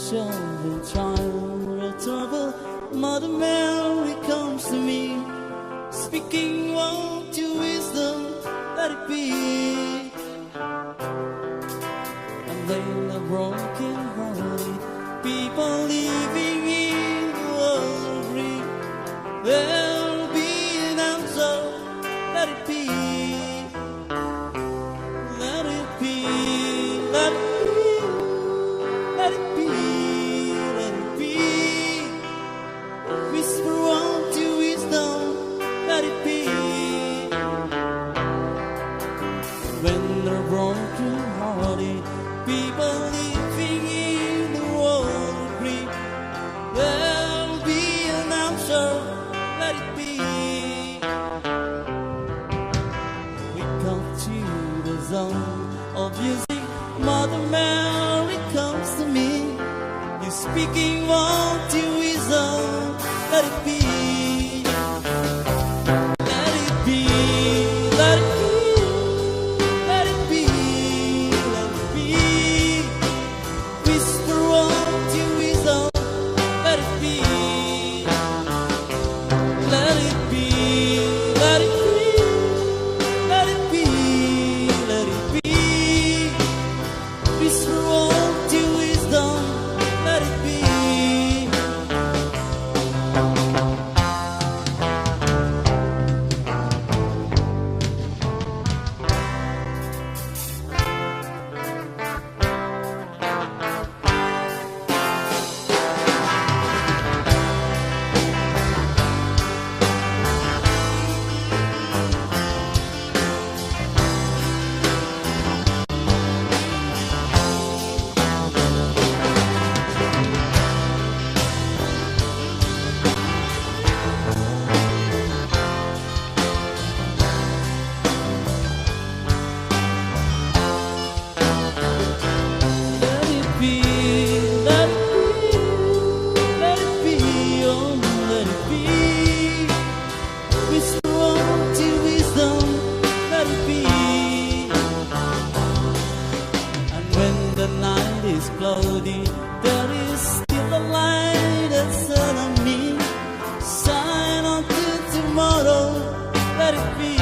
children trying to travel. Mother Mary comes to me, speaking word to wisdom, let it be. And then the broken hearted people living in the world agree. There'll be an answer, let it be. Let it be, let it be, let it be, let it be. Whisper word to wisdom, let it be. When the broken hearted people living in the world agree, there'll be an answer, let it be. We come to the zone of music. Mother Mary comes to me, you speaking word to wisdom, let it be. Let it be, let it be, let it be, let it be. Whisper word to wisdom, let it be. Let it be, let it be, let it be, let it be. Whisper word to wisdom, let it be. Let it be, let it be, let it be, oh, let it be. Whisper word to wisdom, let it be. And when the night is cloudy, there is still a light that's on me. Shine until tomorrow, let it be.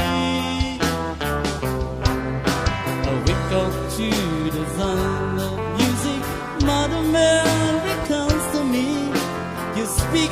We go to the sound of music. Mother Mary comes to me, you speak